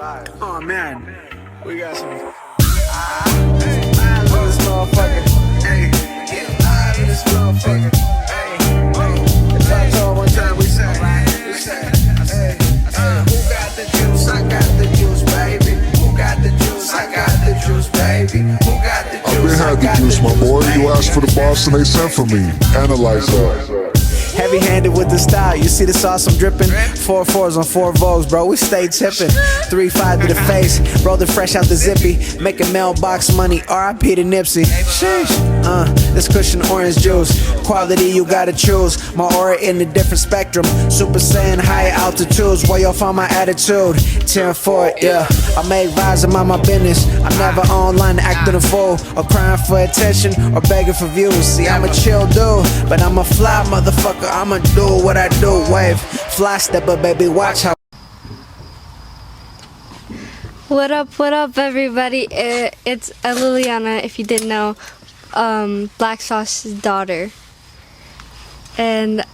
Oh man, we got some live in this motherfucker. Hey, get live in this motherfucker. Hey, if I told one time we say, hey, who got the juice? I got the juice, baby. Who got the juice? I got the juice, baby. Who got the juice? I've been had the juice, my boy. You asked for the boss and they sent for me. Analyze that. Heavy-handed with the style, you see the sauce I'm dripping. 4 4s on 4 Vogues, bro, we stay tipping. 3 5 to the face, rolled it fresh out the zippy. Making mailbox money, R.I.P. to Nipsey. Sheesh, this cushion orange juice. Quality you gotta choose, my aura in a different spectrum. Super Saiyan high altitudes, where you'll find my attitude. 10-4, yeah, I make vibes, I'm on my business. I'm never online acting a fool, or crying for attention, or begging for views. See, I'm a chill dude, but I'm a fly motherfucker. I'ma do what I do, wave, fly stepper, baby, watch how. What up, everybody? It's Liliana, if you didn't know, Blakk Sauce's daughter. And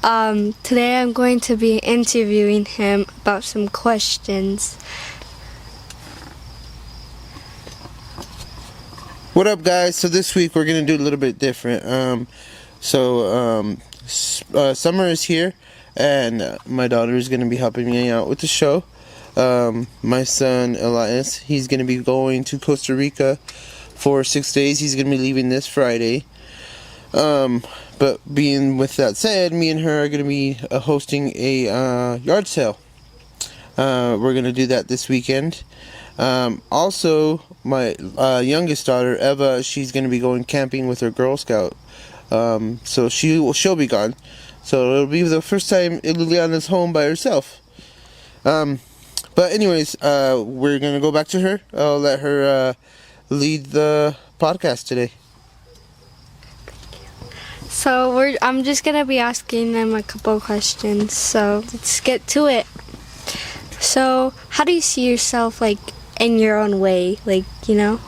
today I'm going to be interviewing him about some questions. What up, guys? So this week we're gonna do a little bit different. Summer is here, and my daughter is going to be helping me out with the show. My son Elias, he's going to be going to Costa Rica for 6 days. He's going to be leaving this Friday. But being with that said, me and her are going to be hosting a yard sale. We're going to do that this weekend. Also, my youngest daughter Eva, she's going to be going camping with her Girl Scout. So she'll be gone. So it'll be the first time Liliana's home by herself. But anyways, we're gonna go back to her. I'll let her lead the podcast today. So I'm just gonna be asking them a couple of questions. So let's get to it. So how do you see yourself, like, in your own way, like, you know?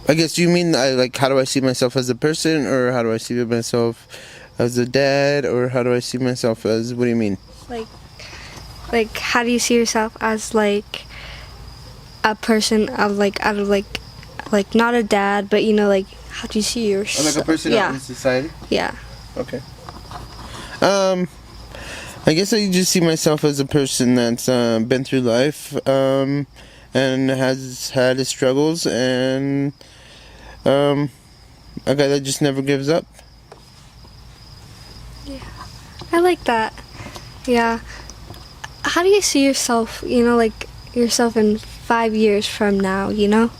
I guess you mean like how do I see myself as a person, or how do I see myself as a dad, or how do I see myself as, what do you mean? Like how do you see yourself as, like, a person of like not a dad, but, you know, like, how do you see yourself? Like a person out in society? Yeah. Okay. I guess I just see myself as a person that's been through life, and has had his struggles, and a guy that just never gives up. Yeah, I like that. Yeah. How do you see yourself, you know, like, yourself in 5 years from now, you know?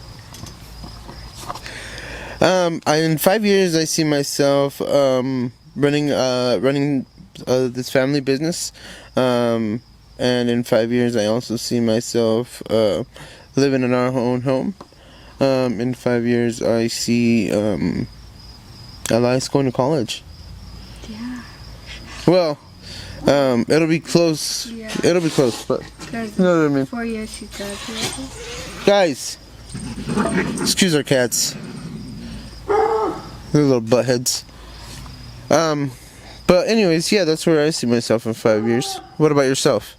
In 5 years, I see myself running this family business, and in 5 years, I also see myself living in our own home. In 5 years, I see Elias going to college. Yeah. Well, it'll be close. Yeah. It'll be close, but you know what I mean. 4 years she graduated. Guys, excuse our cats. They're little butt heads. But anyways, yeah, that's where I see myself in 5 years. What about yourself?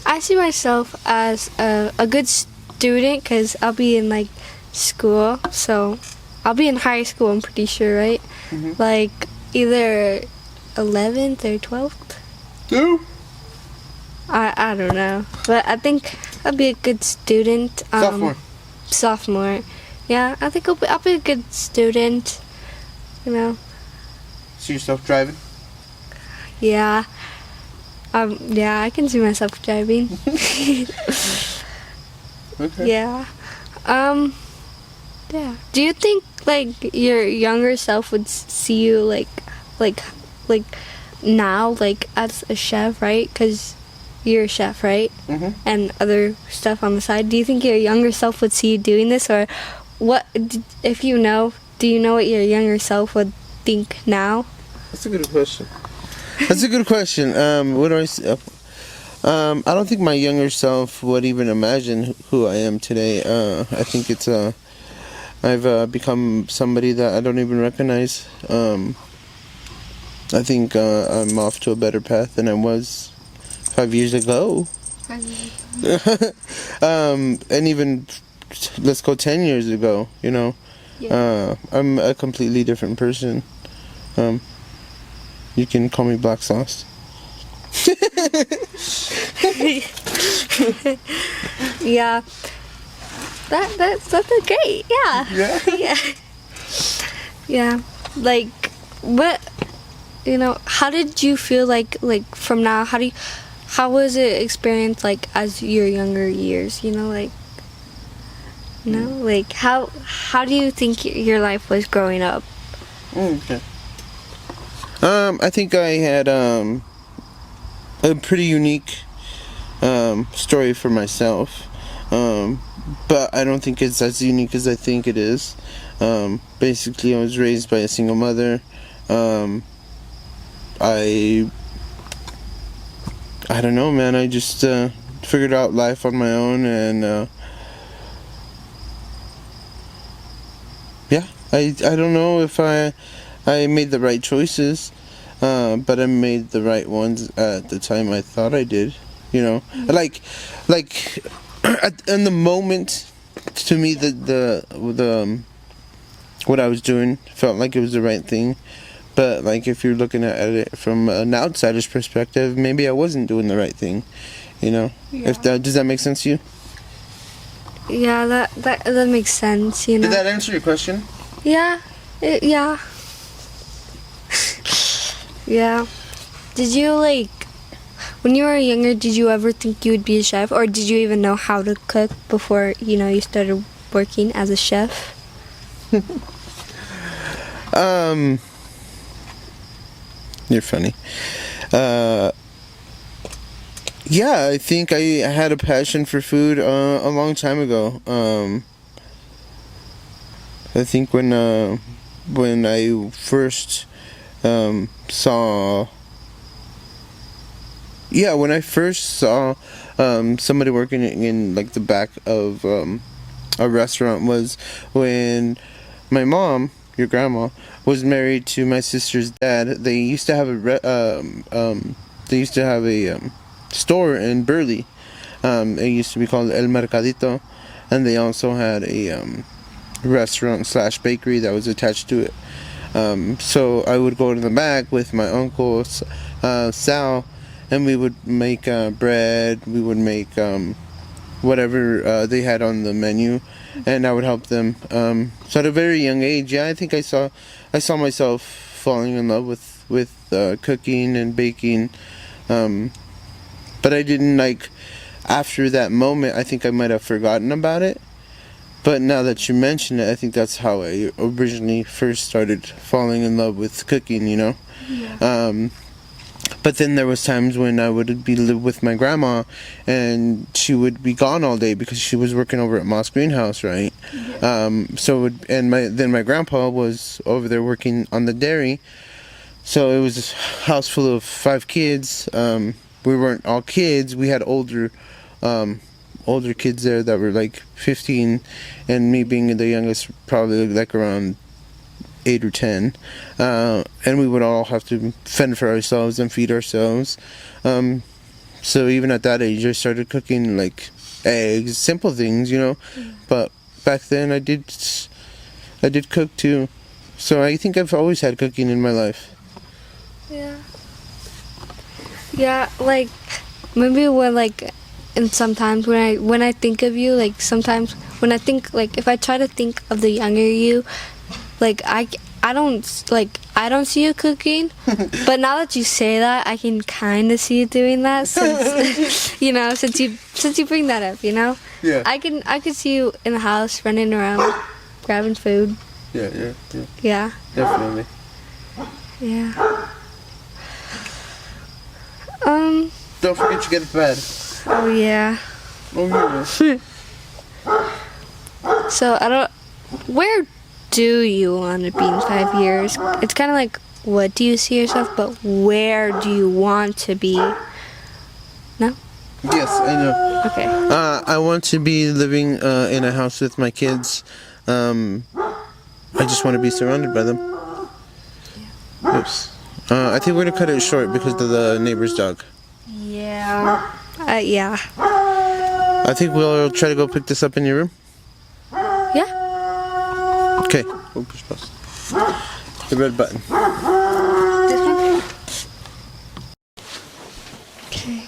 I see myself as a good student, because I'll be in, like, school. So I'll be in high school, I'm pretty sure, right? Mm-hmm. Like, either 11th or 12th. Who? I don't know, but I think I'll be a good student. Sophomore. Yeah, I think I'll be a good student. You know. See yourself driving? Yeah. Yeah, I can see myself driving. Okay. Yeah. Yeah. Do you think, like, your younger self would see you like now, like, as a chef, right? Because you're a chef, right? Mm-hmm. And other stuff on the side. Do you think your younger self would see you doing this, or what? If you know, do you know what your younger self would think now? That's a good question. That's a good question. What do I see? I don't think my younger self would even imagine who I am today. I think it's I've become somebody that I don't even recognize. I think I'm off to a better path than I was 5 years ago. And even, let's go 10 years ago, you know. Yeah. I'm a completely different person. You can call me Blakk Sauce. Yeah. That's great. Yeah. Yeah. Yeah. Yeah. Like, what, you know, how did you feel like from now, how was it experienced like as your younger years, you know, like, you know, like how do you think your life was growing up? Okay. I think I had a pretty unique story for myself, but I don't think it's as unique as I think it is. Basically, I was raised by a single mother. I don't know, man. I just figured out life on my own, and yeah, I don't know if I made the right choices, but I made the right ones at the time I thought I did. You know, like in the moment, to me, the what I was doing felt like it was the right thing. But like if you're looking at it from an outsider's perspective, maybe I wasn't doing the right thing. You know, Yeah. Does that make sense to you? Yeah, that makes sense, you know. Did that answer your question? Yeah. Yeah. Yeah. Did you, like, when you were younger, did you ever think you would be a chef, or did you even know how to cook before, you know, you started working as a chef? You're funny. Yeah, I think I had a passion for food a long time ago. I think when I first saw, yeah, when I first saw somebody working in like the back of a restaurant was when my mom, your grandma, was married to my sister's dad. They used to have a store in Burley. It used to be called El Mercadito, and they also had a restaurant / bakery that was attached to it. So I would go to the back with my uncle Sal, and we would make bread. We would make whatever they had on the menu, and I would help them. So at a very young age, yeah, I think I saw myself falling in love with cooking and baking. But I didn't, like, after that moment, I think I might have forgotten about it. But now that you mention it, I think that's how I originally first started falling in love with cooking, you know? Yeah. But then there was times when I would live with my grandma, and she would be gone all day because she was working over at Moss Greenhouse, right? Yeah. Then my grandpa was over there working on the dairy. So it was a house full of 5 kids. We weren't all kids. We had older kids there that were like 15, and me being the youngest, probably like around 8 or 10. And we would all have to fend for ourselves and feed ourselves. So even at that age, I started cooking like eggs, simple things, you know. But back then, I did cook too. So I think I've always had cooking in my life. Yeah. Yeah, like, maybe when, like, and sometimes when I think of you, like, sometimes when I think, like, if I try to think of the younger you, like, I don't see you cooking, but now that you say that, I can kind of see you doing that, since, you know, since you bring that up, you know? Yeah. I can see you in the house, running around, grabbing food. Yeah. Yeah. Definitely. Yeah. Don't forget you get to bed. Oh, yeah. Oh, yeah. So, where do you want to be in 5 years? It's kind of like, what do you see yourself, but where do you want to be? No? Yes, I know. Okay. I want to be living in a house with my kids. I just want to be surrounded by them. Oops. I think we're gonna cut it short because of the neighbor's dog. Yeah. Yeah. I think we'll try to go pick this up in your room. Yeah. Okay. We'll push pause. The red button. This one? Okay.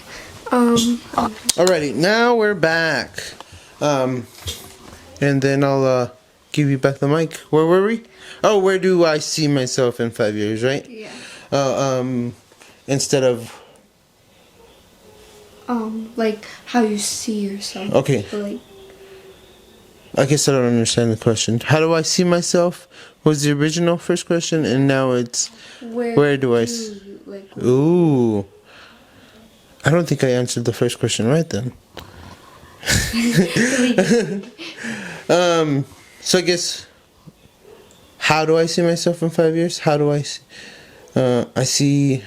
Alrighty, now we're back. And then I'll give you back the mic. Where were we? Oh, where do I see myself in 5 years, right? Yeah. Instead of Like how you see yourself. Okay. Like, I guess I don't understand the question. How do I see myself was the original first question, and now it's where do I like, Ooh. I don't think I answered the first question right then. So I guess, how do I see myself in 5 years? How do I see, I see,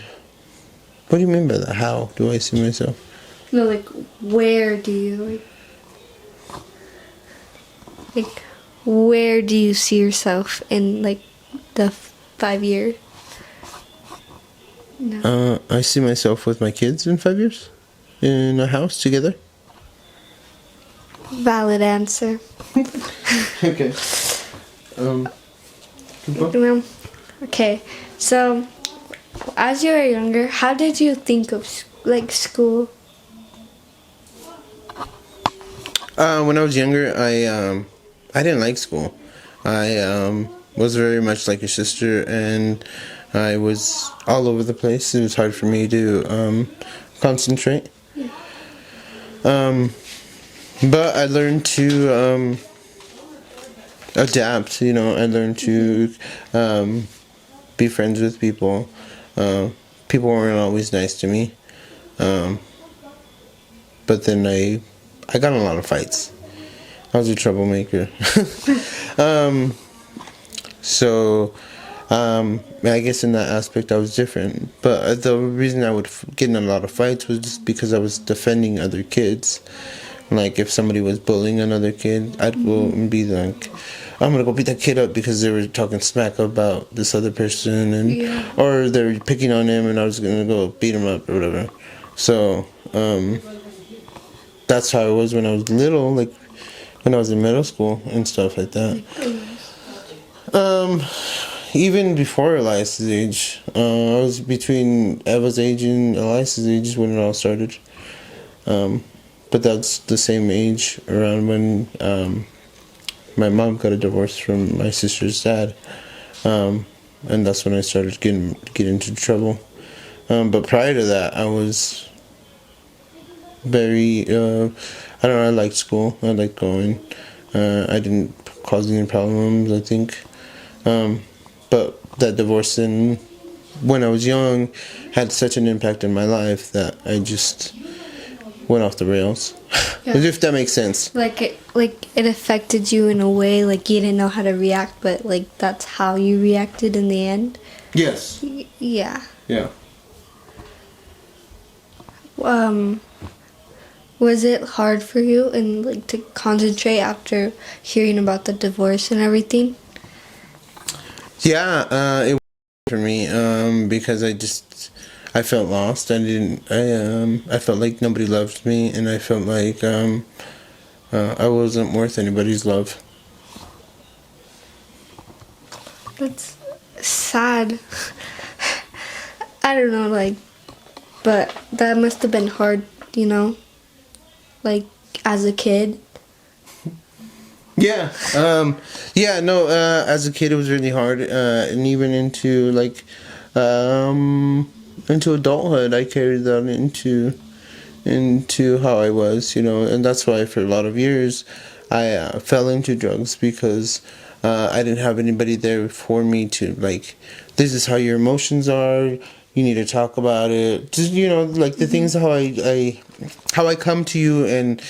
what do you mean by that? How do I see myself? no, like where do you like where do you see yourself in like the 5 years? No. I see myself with my kids in 5 years, in a house together. Valid answer. Okay. Okay, so as you were younger, how did you think of like school? When I was younger, I didn't like school. I was very much like your sister, and I was all over the place. It was hard for me to concentrate. But I learned to adapt. You know, I learned to be friends with people. People weren't always nice to me, but then I got in a lot of fights. I was a troublemaker. So I guess in that aspect I was different. But the reason I would get in a lot of fights was just because I was defending other kids. Like if somebody was bullying another kid, I'd go and be like, I'm gonna go beat that kid up because they were talking smack about this other person, and or they were picking on him, and I was gonna go beat him up or whatever. So that's how I was when I was little, like when I was in middle school and stuff like that. Even before Elias's age, I was between Eva's age and Elias's age when it all started. But that's the same age around when my mom got a divorce from my sister's dad, and that's when I started getting into trouble. But prior to that, I was very I don't know. I liked school. I liked going. I didn't cause any problems, I think. But that divorce when I was young had such an impact in my life that I just went off the rails. Yeah. As if that makes sense. Like it affected you in a way, like you didn't know how to react, but like that's how you reacted in the end. Yes. Yeah. Yeah. Was it hard for you and like to concentrate after hearing about the divorce and everything? Yeah, it was for me because I felt lost. I felt like nobody loved me, and I felt like I wasn't worth anybody's love. That's sad. I don't know, like, but that must have been hard, you know, like as a kid. Yeah, as a kid it was really hard, and even into like, into adulthood, I carried that into how I was, you know, and that's why for a lot of years, I fell into drugs because I didn't have anybody there for me to like, this is how your emotions are. You need to talk about it. Just, you know, like the things how I come to you and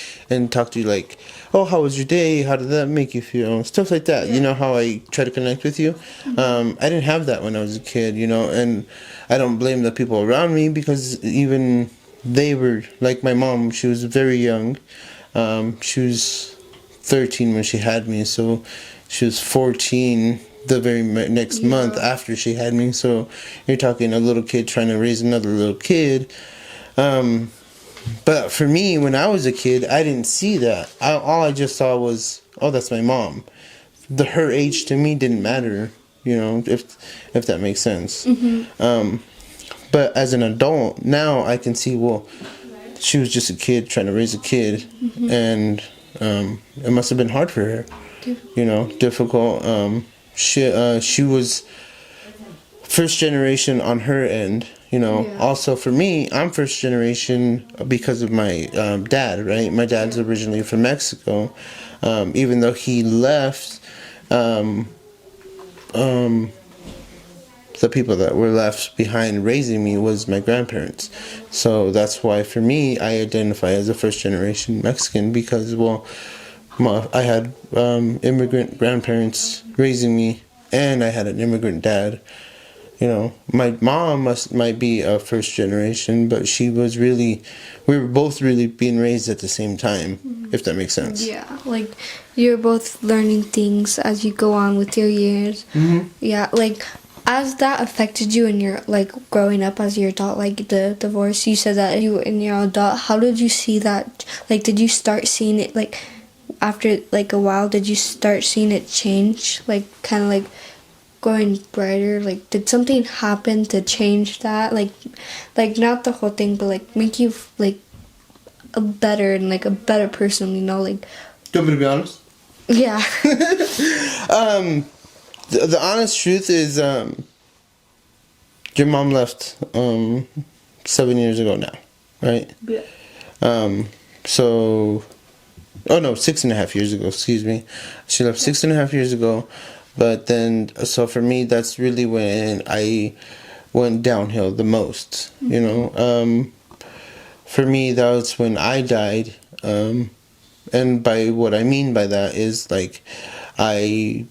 talk to you, like, oh, how was your day? How did that make you feel? Stuff like that. Yeah. You know how I try to connect with you. I didn't have that when I was a kid, you know, and I don't blame the people around me because even they were like my mom. She was very young. She was 13 when she had me, so she was 14 the very next month after she had me. So you're talking a little kid trying to raise another little kid. But for me, when I was a kid, I didn't see that. All I just saw was, oh, that's my mom. Her age to me didn't matter, if that makes sense. But as an adult, now I can see, well, she was just a kid trying to raise a kid, and it must have been hard for her, difficult. She was first generation on her end. Also for me, I'm first generation because of my dad, right? My dad's originally from Mexico. Even though he left, the people that were left behind raising me was my grandparents. So that's why for me, I identify as a first generation Mexican because, well, I had immigrant grandparents raising me, and I had an immigrant dad. My mom might be a first generation, but we were both really being raised at the same time, if that makes sense. Yeah, like you're both learning things as you go on with your years. Yeah, like as that affected you in your like growing up as your adult, like the divorce, you said that you in your adult, how did you see that? Like, did you start seeing it like after like a while? Did you start seeing it change? Like kind of like going brighter? Like did something happen to change that? Like not the whole thing, but like make you like a better and like a better person, like. Do you want me to be honest? Yeah. The honest truth is, your mom left 7 years ago now, right? Yeah. 6.5 years ago, excuse me. She left 6.5 years ago, but then, so for me, that's really when I went downhill the most, For me, that was when I died, and by what I mean by that is, like, I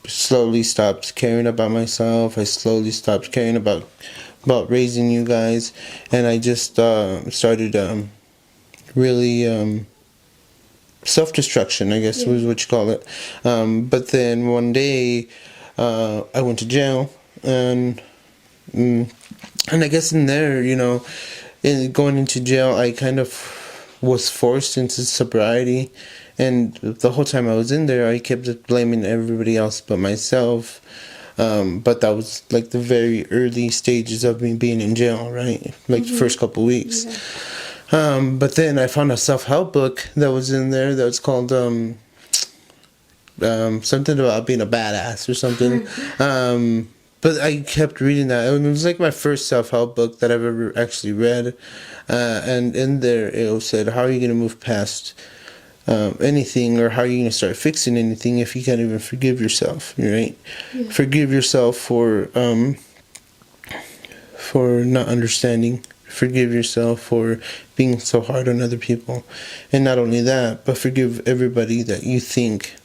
slowly stopped caring about myself. I slowly stopped caring about raising you guys, and I just started really self-destruction, I guess was what you call it. But then one day I went to jail, and I guess in there, in going into jail, I kind of was forced into sobriety. And the whole time I was in there, I kept blaming everybody else but myself. But that was like the very early stages of me being in jail, right? Like the first couple weeks. Yeah. But then I found a self-help book that was in there that was called something about being a badass or something. But I kept reading that. It was like my first self-help book that I've ever actually read. And in there it said, how are you going to move past anything, or how are you going to start fixing anything if you can't even forgive yourself, right? Yeah. Forgive yourself for not understanding. Forgive yourself for being so hard on other people. And not only that, but forgive everybody that you think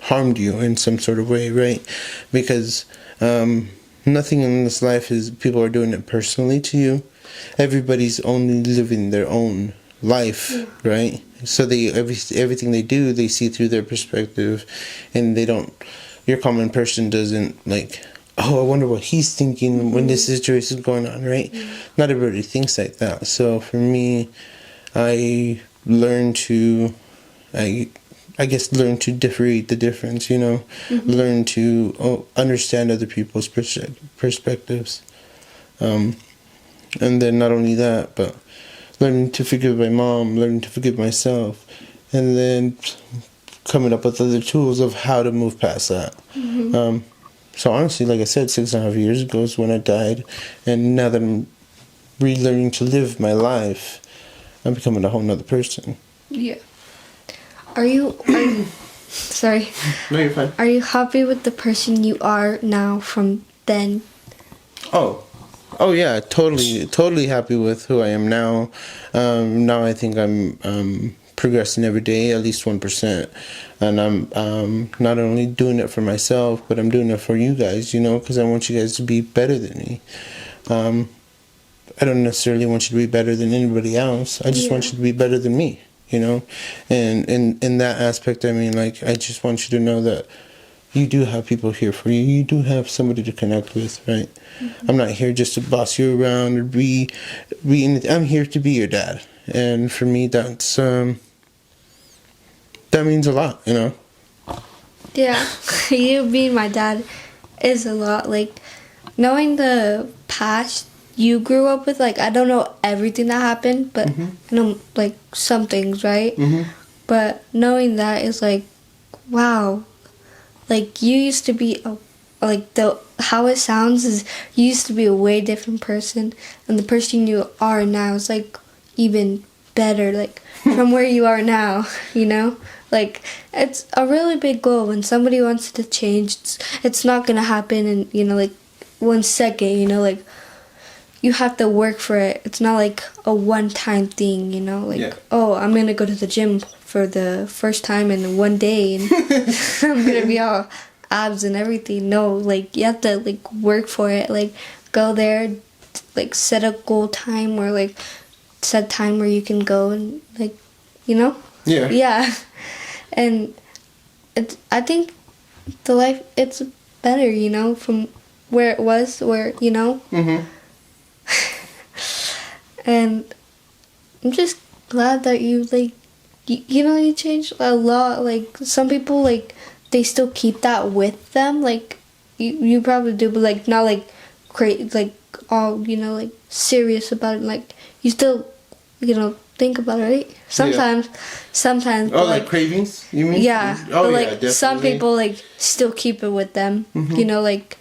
harmed you in some sort of way, right? Because nothing in this life is people are doing it personally to you. Everybody's only living their own life, right? So everything they do, they see through their perspective, and your common person doesn't like, oh, I wonder what he's thinking when this situation is going on, right? Not everybody thinks like that. So for me, I learned to, I guess, learn to differentiate the difference, learn to understand other people's perspectives. And then not only that, but learning to forgive my mom, learning to forgive myself, and then coming up with other tools of how to move past that. So honestly, like I said, 6.5 years ago is when I died, and now that I'm relearning to live my life, I'm becoming a whole nother person. Yeah. Are you sorry. No, you're fine. Are you happy with the person you are now from then? Oh yeah, totally happy with who I am now. Now I think I'm progressing every day, at least 1%, and I'm not only doing it for myself, but I'm doing it for you guys, because I want you guys to be better than me. I don't necessarily want you to be better than anybody else. I just want you to be better than me, And in that aspect, I mean, like, I just want you to know that you do have people here for you. You do have somebody to connect with, right? I'm not here just to boss you around or be I'm here to be your dad. And for me, that's that means a lot, you know. Yeah, you being my dad is a lot. Like, knowing the past you grew up with, like, I don't know everything that happened, but I know, like, some things, right? But knowing that is like, wow. Like, you used to be, how it sounds is you used to be a way different person, and the person you are now is, like, even better, like, from where you are now, you know? Like, it's a really big goal. When somebody wants to change, it's not gonna happen in, you know, like, 1 second, you know? Like, you have to work for it. It's not like a one-time thing, you know? Like, oh, I'm gonna go to the gym for the first time in 1 day, and I'm gonna be all abs and everything. No, like, you have to, like, work for it. Like, go there, like, set a goal time, or, like, set time where you can go and, like, you know? Yeah. And I think the life, it's better, you know, from where it was, where, you know? And I'm just glad that you, like, you know, you changed a lot. Like, some people, like, they still keep that with them. Like, you probably do, but, like, not, like, like, all, you know, like, serious about it. Like, you still, you know, think about it, right? Sometimes. Oh, like cravings, you mean? Yeah. Oh, but, like, yeah, definitely. some people, like, still keep it with them. You know, like,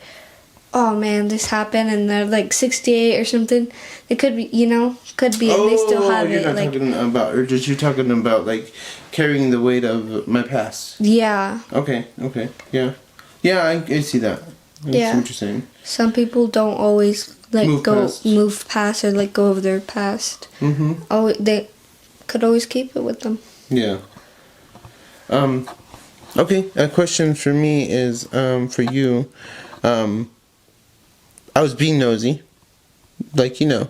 oh man, this happened, and they're like 68 or something. It could be, you know, and they still have you're it. not Like, talking about, or just you're talking about, like, carrying the weight of my past. yeah. Okay, yeah. Yeah, I see that. I see what you're saying. Some people don't always, like, move past or, like, go over their past. Oh, they could always keep it with them. Yeah. Okay, a question for me is, for you, I was being nosy, like, you know.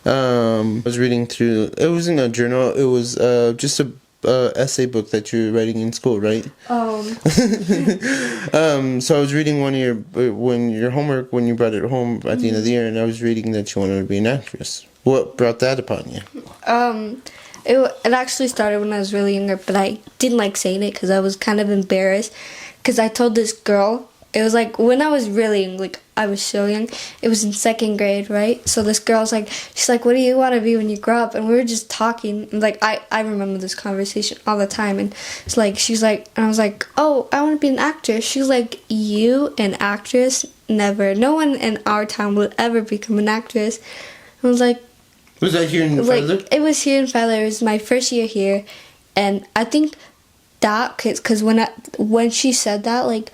I was reading through, it wasn't a journal, it was just a essay book that you're writing in school, right? So I was reading one of your homework, when you brought it home at the end of the year, and I was reading that you wanted to be an actress. What brought that upon you? It actually started when I was really younger, but I didn't like saying it because I was kind of embarrassed. Because I told this girl, it was like when I was really young, like I was so young. It was in 2nd grade, right? So this girl's like, she's like, what do you want to be when you grow up? And we were just talking. And like, I remember this conversation all the time. And it's like, she's like, and I was like, oh, I want to be an actress. She's like, you, an actress? Never. No one in our town would ever become an actress. I was like, was that here in Feather? It was here in Feather. It was my first year here. And I think that, because when she said that, like,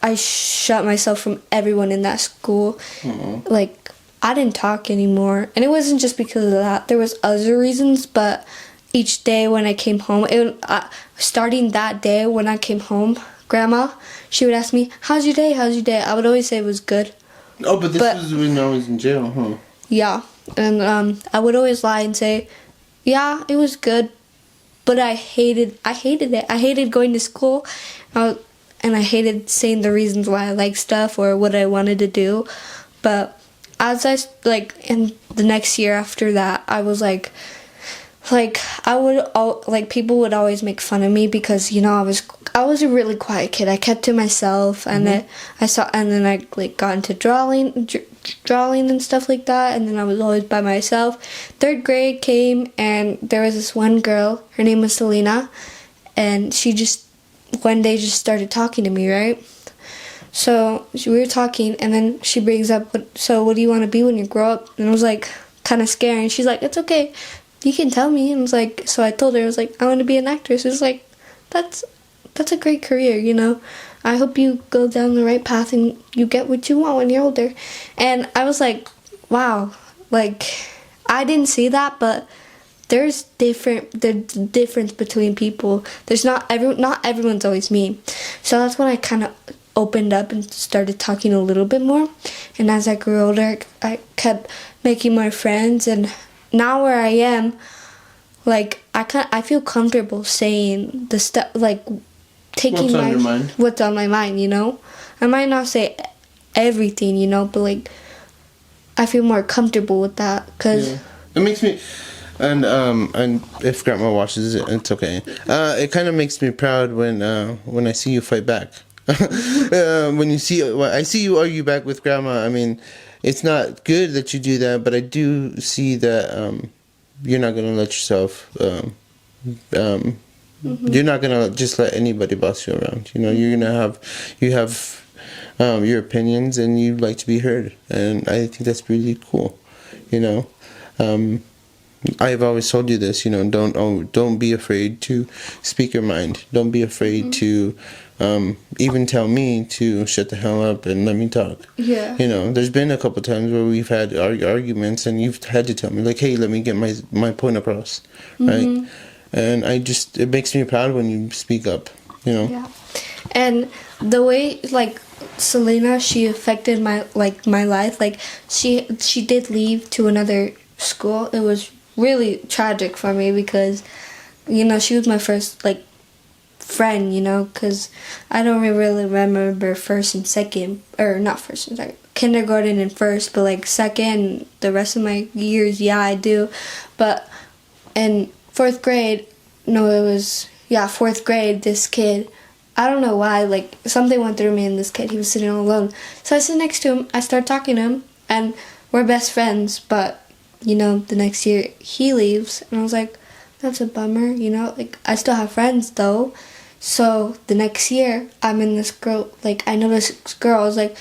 I shut myself from everyone in that school. Like, I didn't talk anymore. And it wasn't just because of that. There was other reasons, but each day when I came home, starting that day when I came home, Grandma, she would ask me, how's your day? How's your day? I would always say it was good. Oh, but this was when I was in jail, huh? Yeah. And I would always lie and say, yeah, it was good. But I hated it. I hated going to school. And I hated saying the reasons why I liked stuff or what I wanted to do. But as I, like, in the next year after that, I was like people would always make fun of me because, you know, I was a really quiet kid. I kept to myself, and then I like got into drawing and stuff like that, and then I was always by myself. 3rd grade came, and there was this one girl, her name was Selena, and she just one day just started talking to me, right? So we were talking, and then she brings up, so what do you want to be when you grow up? And I was like, kind of scared, and she's like, it's okay, you can tell me. And I was like, so I told her, I was like, I want to be an actress. It was like, that's a great career, you know. I hope you go down the right path and you get what you want when you're older. And I was like, wow, like, I didn't see that, but there's difference between people. There's not everyone's always me. So that's when I kind of opened up and started talking a little bit more. And as I grew older, I kept making more friends, and now where I am, like, I feel comfortable saying the stuff, like, taking What's on your mind? what's on my mind, you know? I might not say everything, you know, but like I feel more comfortable with that because It makes me, and if Grandma watches it, it's okay. It kind of makes me proud when I see you fight back. When I see you argue back with Grandma. I mean, it's not good that you do that, but I do see that you're not gonna let yourself. You're not gonna just let anybody boss you around. You know, you have your opinions, and you like to be heard, and I think that's really cool. You know, I've always told you this. You know, don't be afraid to speak your mind. Don't be afraid to even tell me to shut the hell up and let me talk. Yeah. You know, there's been a couple times where we've had arguments, and you've had to tell me like, "Hey, let me get my point across," right? And it makes me proud when you speak up. You know. Yeah. And the way like Selena, she affected my life. Like she did leave to another school. It was really tragic for me because, you know, she was my first like friend, you know, because I don't really remember first and second, or not first and second, kindergarten and first, but like second, the rest of my years, yeah, I do. But in fourth grade, fourth grade, this kid, I don't know why, like something went through me, and this kid, he was sitting all alone. So I sit next to him, I start talking to him, and we're best friends, but, you know, the next year he leaves, and I was like, that's a bummer, you know, like I still have friends though. So the next year, I know this girl, I was like,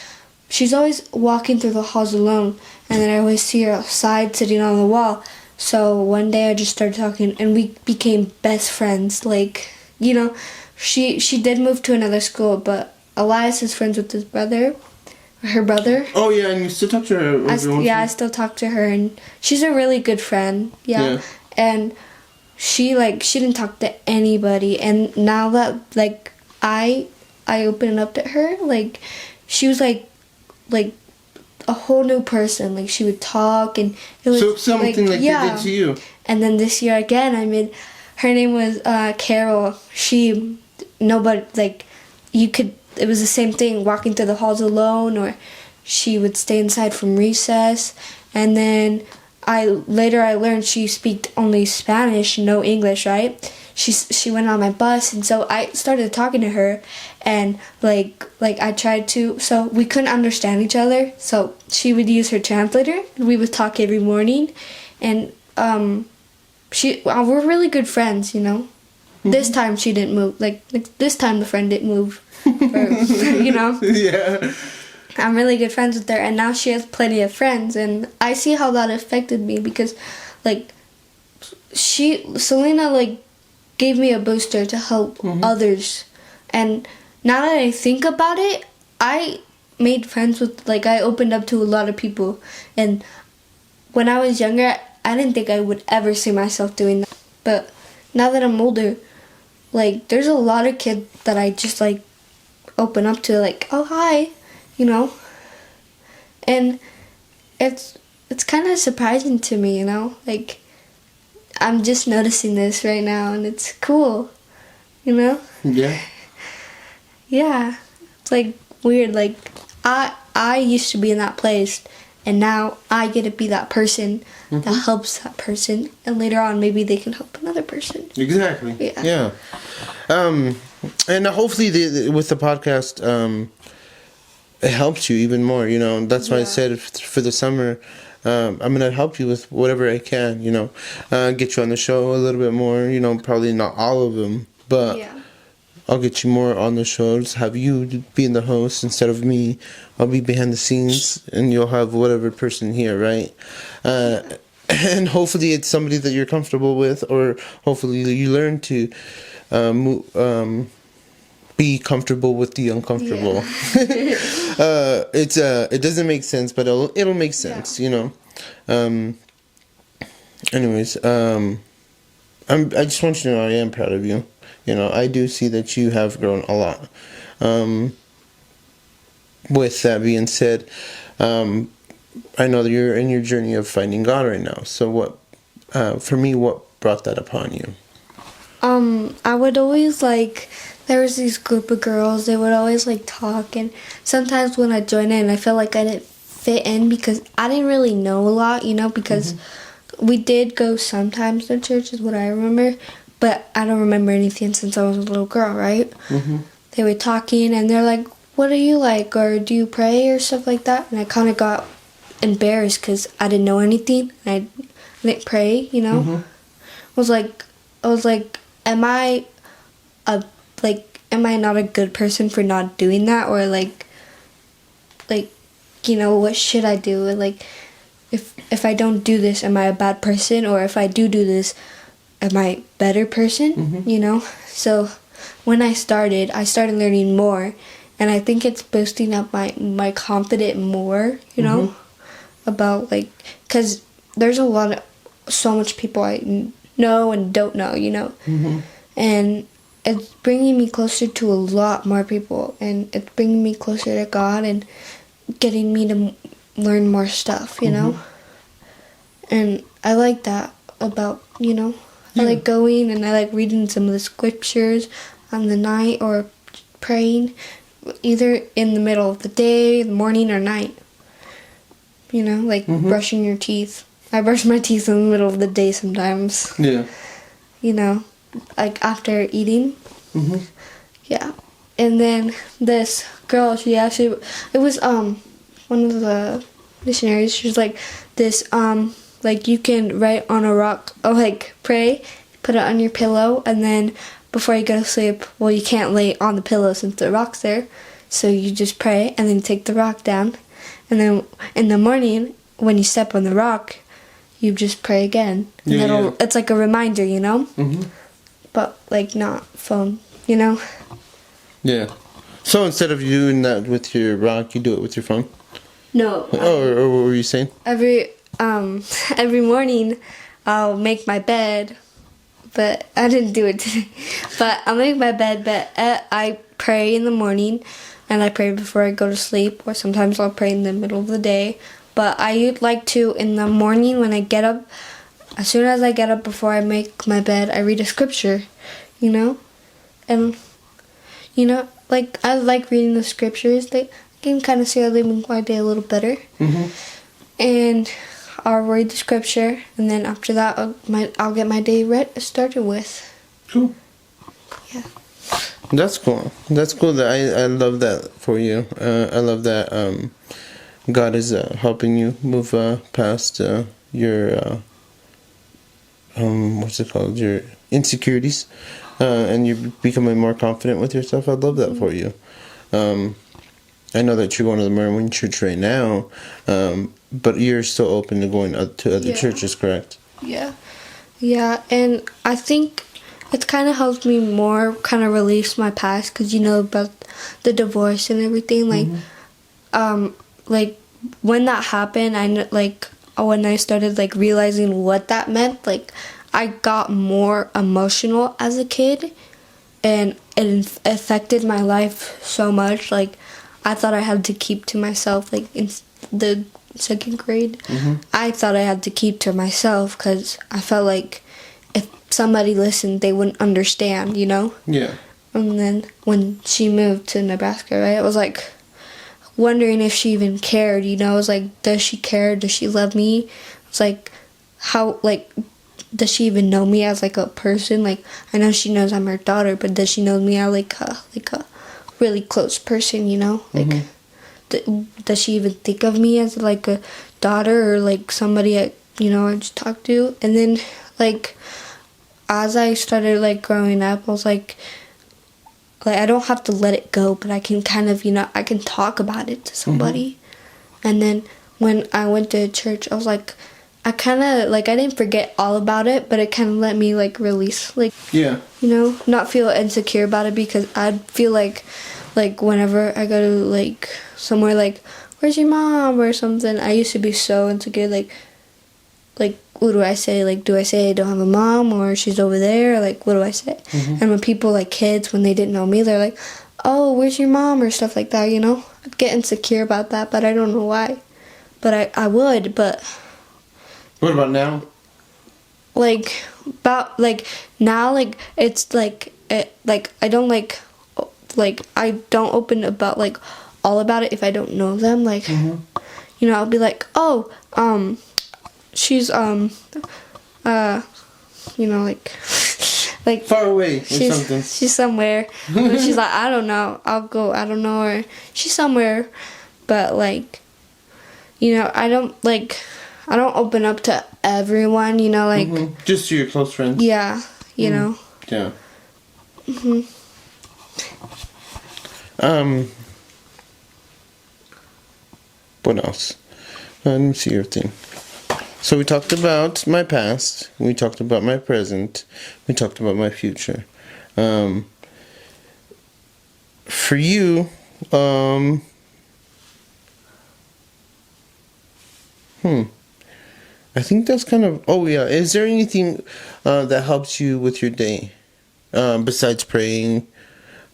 she's always walking through the halls alone, and then I always see her outside sitting on the wall. So one day I just started talking, and we became best friends. Like, you know, she did move to another school, but Elias is friends with her brother. Oh yeah, and you still talk to her? I still talk to her, and she's a really good friend. Yeah. And she didn't talk to anybody, and now that like I opened up to her, like she was like a whole new person. Like she would talk, and it was something like they did to you. And then this year again, her name was Carol. Nobody, like, it was the same thing, walking through the halls alone, or she would stay inside from recess. And then later I learned she speaks only Spanish, no English, right? She went on my bus, and so I started talking to her, and like I tried to, so we couldn't understand each other, so she would use her translator, and we would talk every morning, and we're really good friends, you know. This time she didn't move, like this time the friend didn't move, you know. Yeah. I'm really good friends with her, and now she has plenty of friends, and I see how that affected me because, like, Selena, like, gave me a booster to help others, and now that I think about it, I made friends with, like, I opened up to a lot of people, and when I was younger, I didn't think I would ever see myself doing that, but now that I'm older, like, there's a lot of kids that I just, like, open up to, like, oh, hi, you know, and it's kind of surprising to me, you know, like, I'm just noticing this right now, and it's cool, you know? Yeah. Yeah, it's, like, weird, like, I used to be in that place, and now I get to be that person that helps that person, and later on maybe they can help another person. Exactly. Yeah. And hopefully with the podcast, it helps you even more, you know. That's why I said for the summer, I'm going to help you with whatever I can, you know. Get you on the show a little bit more, you know, probably not all of them, but I'll get you more on the shows, have you being the host instead of me. I'll be behind the scenes, and you'll have whatever person here, right? And hopefully it's somebody that you're comfortable with, or hopefully you learn to be comfortable with the uncomfortable. It doesn't make sense, but it'll make sense, you know. Anyways, I just want you to know I am proud of you. You know, I do see that you have grown a lot. With that being said, I know that you're in your journey of finding God right now. So what brought that upon you? I would always like, there was these group of girls, they would always like talk, and sometimes when I joined in, I felt like I didn't fit in because I didn't really know a lot, you know, because we did go sometimes to church is what I remember, but I don't remember anything since I was a little girl, right? They were talking and they're like, what are you like, or do you pray or stuff like that? And I kind of got embarrassed because I didn't know anything, and I didn't pray, you know? I was like, am I not a good person for not doing that, or like you know, what should I do? Like, if I don't do this, am I a bad person? Or if I do this, am I a better person? You know? So when I started learning more, and I think it's boosting up my confidence more, you know, about like, because there's so much people I know and don't know, you know, and it's bringing me closer to a lot more people, and it's bringing me closer to God and getting me to learn more stuff, you know, and I like that about, you know, I like going and I like reading some of the scriptures on the night, or praying either in the middle of the day, the morning, or night, you know, like brushing your teeth. I brush my teeth in the middle of the day sometimes. Yeah. You know, like after eating. Yeah. And then this girl, it was one of the missionaries. She was like, this like you can write on a rock, or like pray, put it on your pillow, and then before you go to sleep, well, you can't lay on the pillow since the rock's there, so you just pray and then take the rock down, and then in the morning when you step on the rock, you just pray again. And it's like a reminder, you know? But like not phone, you know? Yeah. So instead of doing that with your rock, you do it with your phone? No. Or what were you saying? Every morning I'll make my bed, but I didn't do it today. But I'll make my bed, but I pray in the morning, and I pray before I go to sleep, or sometimes I'll pray in the middle of the day. But I like to, in the morning when I get up, as soon as I get up before I make my bed, I read a scripture, you know? And, you know, like, I like reading the scriptures. They can kind of see how they make my day a little better. And I'll read the scripture, and then after that, I'll get my day started with. Cool. Yeah. That's cool. That's cool. That I love that for you. I love that God is helping you move past your what's it called? Your insecurities, and you're becoming more confident with yourself. I love that for you. I know that you're going to the Mormon church right now, but you're still open to going to other churches, correct? Yeah. Yeah, and I think it's kind of helped me more kind of release my past, because, you know, about the divorce and everything. Like, when that happened, when I started, like, realizing what that meant, like, I got more emotional as a kid, and it affected my life so much. Like, I thought I had to keep to myself, like, in the second grade. I thought I had to keep to myself because I felt like if somebody listened, they wouldn't understand, you know? Yeah. And then when she moved to Nebraska, right, I was like wondering if she even cared, you know? I was like, does she care? Does she love me? It's like, how, like, does she even know me as, like, a person? Like, I know she knows I'm her daughter, but does she know me as, like a really close person, you know? Like, does she even think of me as, like, a daughter, or, like, somebody I just talk to? And then, like, as I started, like, growing up, I was like, I don't have to let it go, but I can kind of, I can talk about it to somebody. And then when I went to church, I was like, I kind of, like, I didn't forget all about it, but it kind of let me, like, release, like, not feel insecure about it, because I'd feel like whenever I go to, like, somewhere, like, where's your mom, or something, I used to be so insecure, like, what do I say? Like, do I say I don't have a mom, or she's over there? Or, like, what do I say? And when people, like, kids, when they didn't know me, they're like, oh, where's your mom, or stuff like that, you know? I'd get insecure about that, but I don't know why. But I would, but... What about now? like about like now like it's like like I don't like I don't open about like all about it if I don't know them, like you know, I'll be like, oh, she's you know, like Far away or something. she's somewhere. But she's like, I don't know, I don't know her, she's somewhere. But like, you know, I don't open up to everyone, you know, like just to your close friends. yeah, you know. Yeah. What else? Let me see your thing. So we talked about my past, we talked about my present, we talked about my future. For you, I think that's kind of, oh yeah, is there anything that helps you with your day besides praying,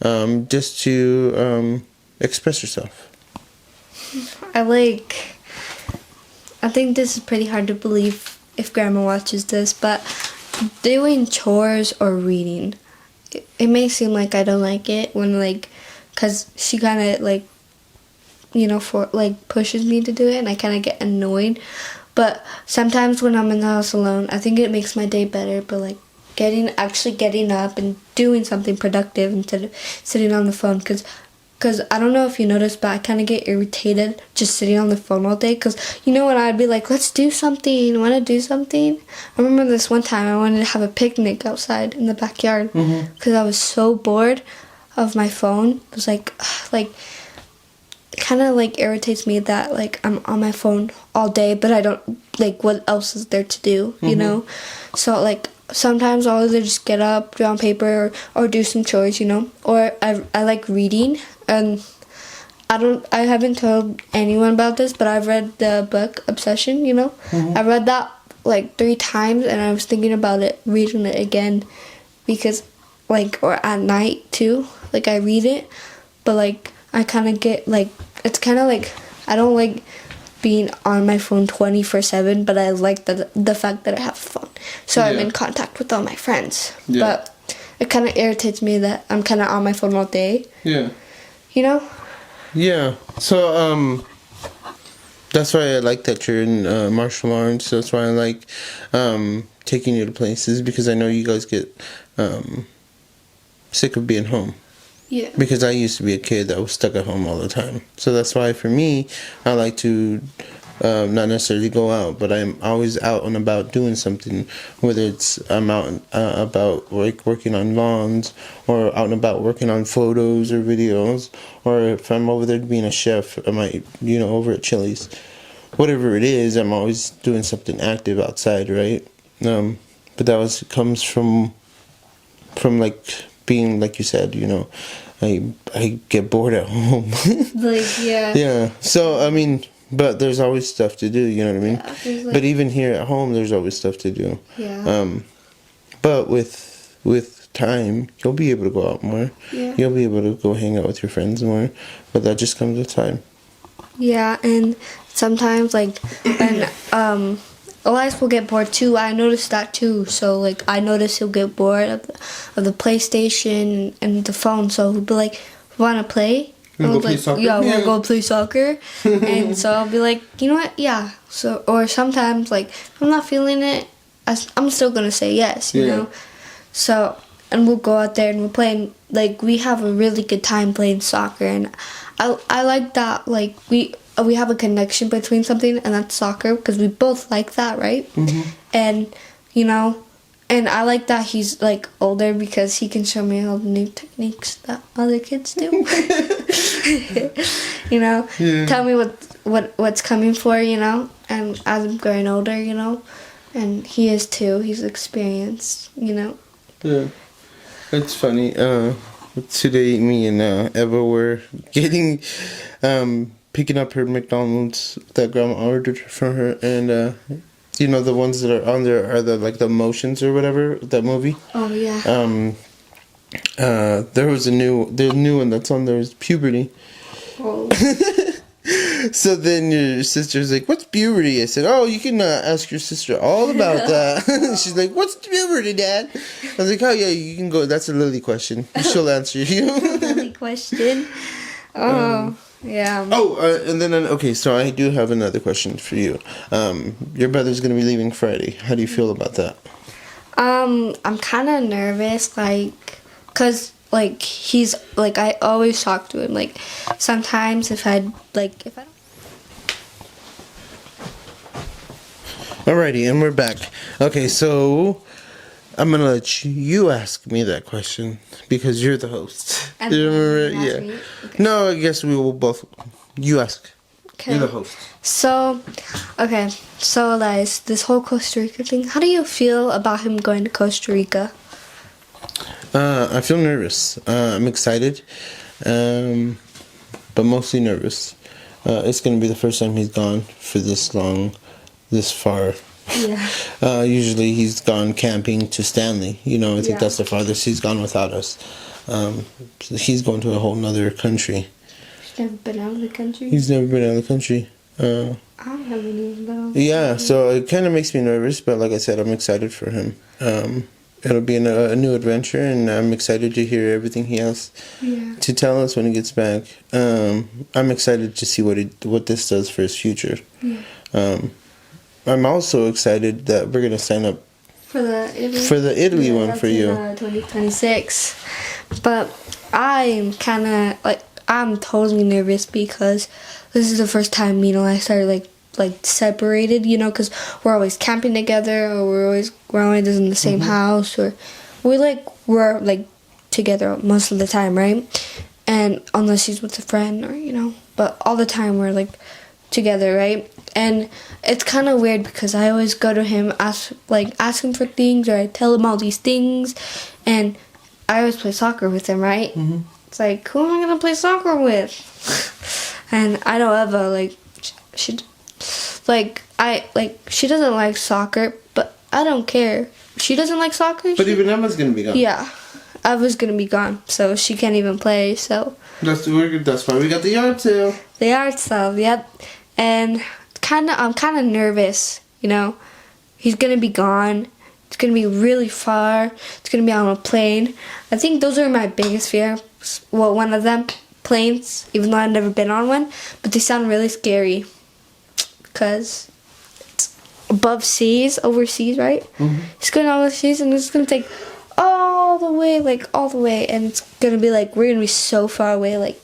just to express yourself? I think this is pretty hard to believe if Grandma watches this, but doing chores or reading, it may seem like I don't like it when like, cause she kind of like, you know, for like pushes me to do it, and I kind of get annoyed. But sometimes when I'm in the house alone, I think it makes my day better. But like actually getting up and doing something productive instead of sitting on the phone, cause I don't know if you noticed, but I kind of get irritated just sitting on the phone all day. Because, you know, when I'd be like, let's do something, want to do something? I remember this one time I wanted to have a picnic outside in the backyard. Because I was so bored of my phone. It was like kind of like irritates me that like I'm on my phone all day, but I don't, like, what else is there to do, you know? So, like, sometimes I'll either just get up, draw on paper, or do some chores, you know? Or I like reading. And I haven't told anyone about this, but I've read the book Obsession, you know? I read that like 3 times, and I was thinking about reading it again, because like, or at night too, like I read it, but like I kind of get like, it's kind of like, I don't like being on my phone 24/7, but I like the fact that I have a phone, so I'm in contact with all my friends. But it kind of irritates me that I'm kind of on my phone all day. Yeah. You know? Yeah. So, that's why I like that you're in martial arts. That's why I like taking you to places, because I know you guys get sick of being home. Yeah. Because I used to be a kid that was stuck at home all the time. So that's why for me, I like to not necessarily go out, but I'm always out and about doing something, whether it's I'm out about like working on lawns, or out and about working on photos or videos, or if I'm over there being a chef, I might, you know, over at Chili's, whatever it is, I'm always doing something active outside, right? But that comes from like being, like you said, you know, I get bored at home. Like, yeah. Yeah. So I mean, but there's always stuff to do, you know what I mean? Yeah, like, but even here at home, there's always stuff to do. Yeah. But with time, you'll be able to go out more. Yeah. You'll be able to go hang out with your friends more. But that just comes with time. Yeah, and sometimes like when Elias will get bored too. I noticed that too. So like I notice he'll get bored of the PlayStation and the phone. So he'll be like, "Want to play?" We'll go play soccer? Yeah, we'll go play soccer. And so I'll be like, you know what? Yeah. So, or sometimes like if I'm not feeling it, I'm still gonna say yes. You know. So, and we'll go out there and we'll play. And, like, we have a really good time playing soccer, and I like that. Like we have a connection between something, and that's soccer, because we both like that, right? And you know. And I like that he's like older, because he can show me all the new techniques that other kids do. You know, tell me what's coming for, you know. And as I'm growing older, you know, and he is too. He's experienced, you know. Yeah, it's funny. Today, me and Eva were picking up her McDonald's that Grandma ordered for her, and. You know, the ones that are on there are the Motions or whatever, that movie. Oh yeah. There was the new one that's on there is Puberty. Oh. So then your sister's like, "What's puberty?" I said, "Oh, you can ask your sister all about that." She's like, "What's puberty, Dad?" I was like, "Oh yeah, you can go. That's a Lily question. She'll answer you." Lily question. Oh, yeah. Oh, and then okay, so I do have another question for you. Your brother's gonna be leaving Friday. How do you feel about that? I'm kind of nervous, like, cause like he's like I always talk to him. Like sometimes if I don't. Alrighty, and we're back. Okay, so I'm gonna let you ask me that question because you're the host. And You remember? then you ask Yeah. me? Okay. No, I guess we will both. You ask. Okay. You're the host. So, okay. So, Elias, this whole Costa Rica thing. How do you feel about him going to Costa Rica? I feel nervous. I'm excited, but mostly nervous. It's gonna be the first time he's gone for this long, this far. Yeah. Usually he's gone camping to Stanley. I think Yeah. that's the farthest he's gone without us. So he's going to a whole nother country. He's never been out of the country. He's never been out of the country. I haven't even though. Yeah, so it kind of makes me nervous, but like I said, I'm excited for him. It'll be a new adventure, and I'm excited to hear everything he has Yeah. to tell us when he gets back. I'm excited to see what this does for his future. Yeah. I'm also excited that we're gonna sign up For the Italy one that's for in, you. 2026. But I'm kind of I'm totally nervous because this is the first time I started like separated, because we're always camping together, or we're always in the same house, or we're like together most of the time, right? And unless he's with a friend, or but all the time we're like together, right? And it's kind of weird because I always go to him, ask him for things, or I tell him all these things, and I always play soccer with him, right? Mm-hmm. It's like, who am I gonna play soccer with? And I don't ever she doesn't like soccer, but I don't care. She doesn't like soccer. But even Emma's gonna be gone. Yeah, I was gonna be gone, so she can't even play. So That's why we got the yard sale. the art sale, yep. And I'm kind of nervous, He's gonna be gone. It's gonna be really far. It's gonna be on a plane. I think those are my biggest fear. Well, one of them, planes, even though I've never been on one, but they sound really scary because it's above seas, overseas, right? Mm-hmm. It's going overseas, and it's gonna take all the way, and it's gonna be we're gonna be so far away,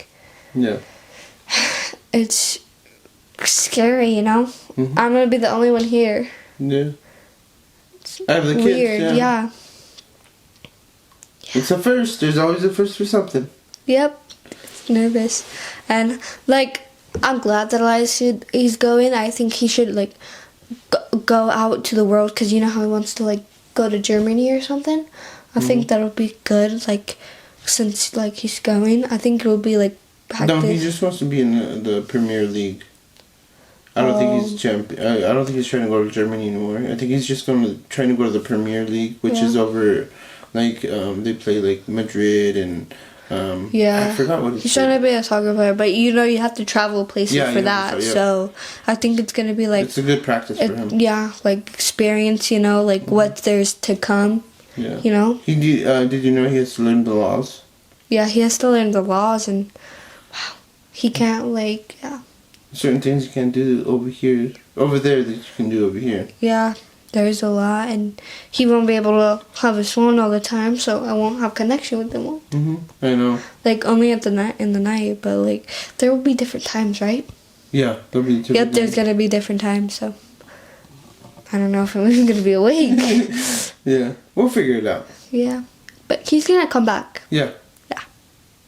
Yeah. It's scary, Mm-hmm. I'm gonna be the only one here. Yeah. I have the kids. Weird, yeah. It's a first. There's always a first for something. Yep. It's nervous, and I'm glad that he's going. I think he should go out to the world, because you know how he wants to go to Germany or something. I think that'll be good. Since he's going, I think it'll be No, he just wants to be in the Premier League. I don't think he's champion. I don't think he's trying to go to Germany anymore. I think he's just trying to go to the Premier League, which is over, they play Madrid and. I forgot what he's trying to be a soccer player, but you have to travel places for that. So I think it's gonna be it's a good practice for him. Yeah, experience. What there's to come. Yeah. He did you know he has to learn the laws? Yeah, he has to learn the laws, and wow, he can't certain things you can't do over there that you can do over here. Yeah, there's a lot, and he won't be able to have his phone all the time, so I won't have connection with him. I know. Only at in the night, but there will be different times, right? Yeah, there'll be different. Yep, there's gonna be different times, so I don't know if I'm even gonna be awake. Yeah, we'll figure it out. Yeah, but he's gonna come back. Yeah. Yeah.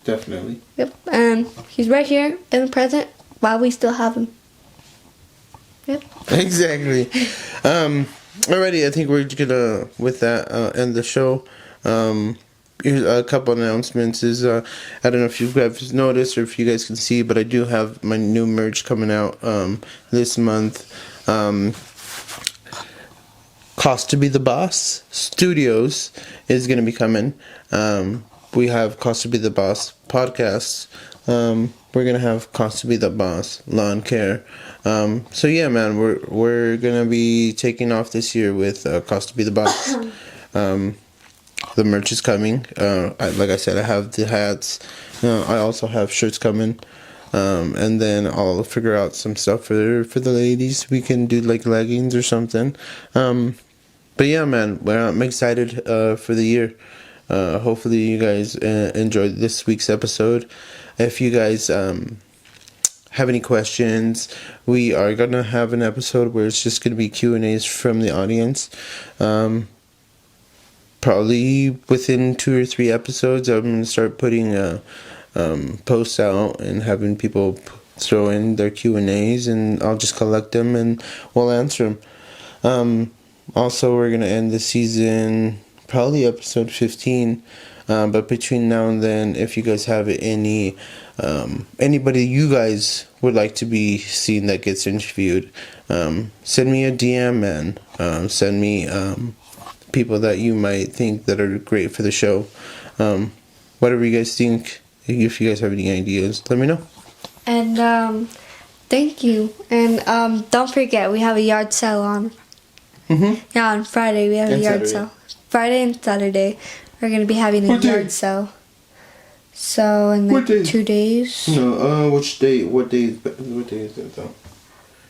Definitely. Yep, and he's right here in the present while we still have him. Yep. Exactly. Alrighty, I think we're gonna with that end the show. Here's a couple announcements. I don't know if you guys noticed or if you guys can see, but I do have my new merch coming out this month. Cost to be the Boss Studios is gonna be coming. We have Cost to be the Boss podcasts We're gonna have Costa Be the Boss lawn care. So yeah, man, we're gonna be taking off this year with Costa Be the Boss. The merch is coming. Like I said, I have the hats. I also have shirts coming. And then I'll figure out some stuff for the ladies. We can do like leggings or something. But yeah, man, I'm excited for the year. Hopefully you guys enjoyed this week's episode. If you guys have any questions, we are gonna have an episode where it's just gonna be Q&As from the audience. Probably within 2 or 3 episodes, I'm gonna start putting posts out and having people throw in their Q&As, and I'll just collect them and we'll answer them. Also, we're gonna end the season probably episode 15. But between now and then, if you guys have anybody you guys would like to be seen that gets interviewed, send me a DM, man. Send me people that you might think that are great for the show. Whatever you guys think, if you guys have any ideas, let me know. And thank you. And don't forget, we have a yard sale on. Yeah, on Friday we have a yard sale. Friday and Saturday we're gonna be having a yard sale. So in like 2 days. No, which day? What day is it though?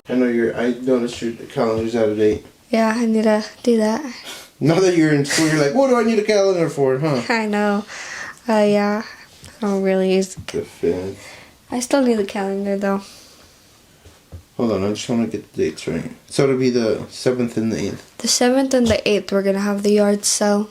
I noticed your calendar's out of date. Yeah, I need to do that. Now that you're in school, you're like, what do I need a calendar for, huh? I know. Yeah, I don't really use The 5th. I still need a calendar though. Hold on, I just want to get the dates right. So it'll be the 7th and the 8th. The 7th and the 8th we're gonna have the yard sale.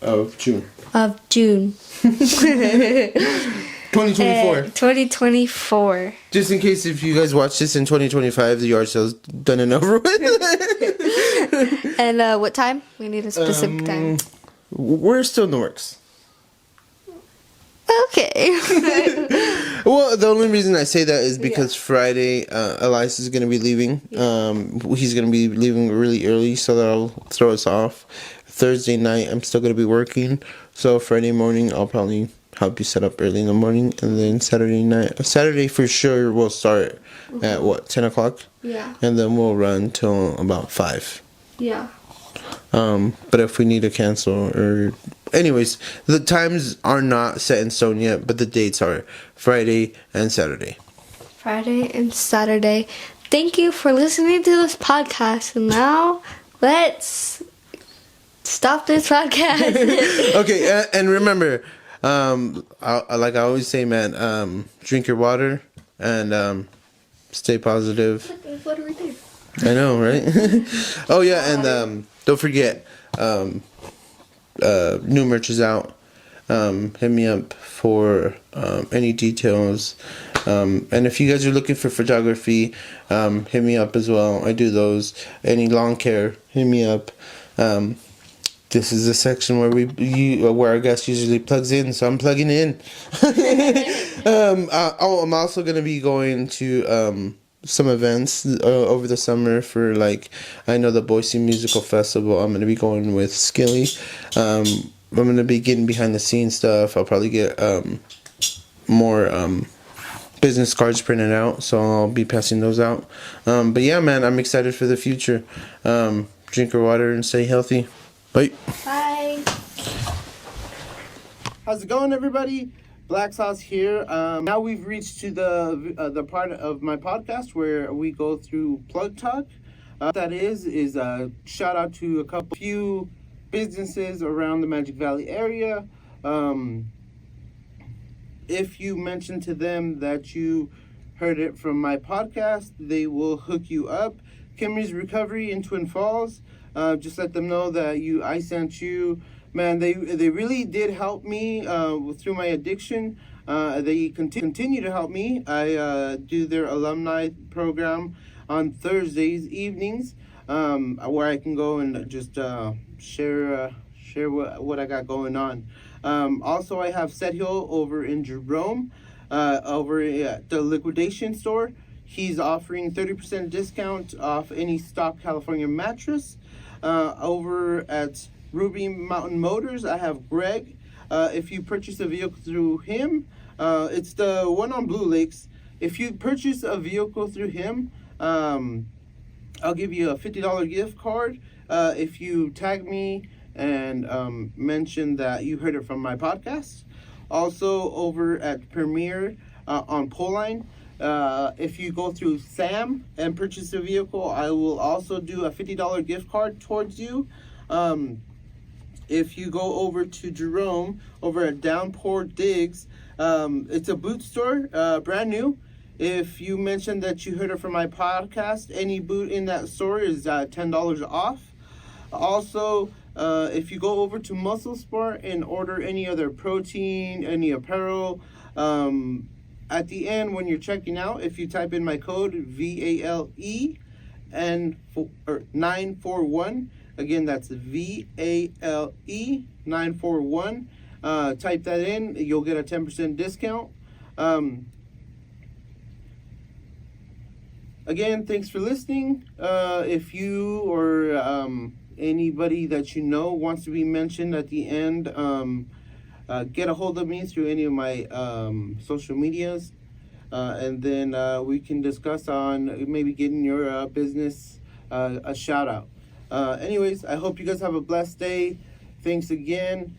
Of June. 2024. 2024. Just in case if you guys watch this in 2025, the yard sale's done and over with. And what time? We need a specific time. We're still in the works. Okay. Well, the only reason I say that is because Friday, Elias is going to be leaving. He's going to be leaving really early, so that'll throw us off. Thursday night, I'm still going to be working. So Friday morning, I'll probably help you set up early in the morning. And then Saturday for sure, we'll start at 10 o'clock? Yeah. And then we'll run till about 5. Yeah. But if we need to cancel or... Anyways, the times are not set in stone yet, but the dates are Friday and Saturday. Friday and Saturday. Thank you for listening to this podcast. And now, let's stop this podcast. Okay, and remember, like I always say, man, drink your water and stay positive. What are we doing? I know, right? Oh, yeah, and don't forget... new merch is out. Hit me up for any details. And if you guys are looking for photography, hit me up as well. I do those. Any lawn care, hit me up. This is the section where where our guest usually plugs in, so I'm plugging in. I'm also gonna be going to some events over the summer for I know the Boise Musical Festival. I'm gonna be going with Skilly. I'm gonna be getting behind the scenes stuff. I'll probably get more business cards printed out, so I'll be passing those out. But yeah, man, I'm excited for the future. Drink your water and stay healthy. Bye. Bye. How's it going, everybody? Blakk Sauce here. Now we've reached to the part of my podcast where we go through plug talk. That is shout out to few businesses around the Magic Valley area. If you mention to them that you heard it from my podcast, they will hook you up. Kimmy's Recovery in Twin Falls. Just let them know that I sent you. Man, they really did help me through my addiction. They continue to help me. I do their alumni program on Thursdays evenings, where I can go and just share what I got going on. Also, I have Set Hill over in Jerome, over at the liquidation store. He's offering 30% discount off any Stop California mattress. Over at Ruby Mountain Motors, I have Greg. If you purchase a vehicle through him, It's the one on Blue Lakes. If you purchase a vehicle through him, I'll give you a $50 gift card if you tag me and mention that you heard it from my podcast. Also, over at Premier on Poline, if you go through Sam and purchase a vehicle, I will also do a $50 gift card towards you. If you go over to Jerome over at Downpour Digs, it's a boot store, brand new. If you mention that you heard it from my podcast, any boot in that store is $10 off. Also, if you go over to Muscle Sport and order any other protein, any apparel, at the end when you're checking out, if you type in my code VALE and 941, again that's VALE 941. Type that in, you'll get a 10% discount. Again, thanks for listening. If you or anybody that you know wants to be mentioned at the end, get a hold of me through any of my social medias, and then we can discuss on maybe getting your business a shout out. Anyways, I hope you guys have a blessed day. Thanks again.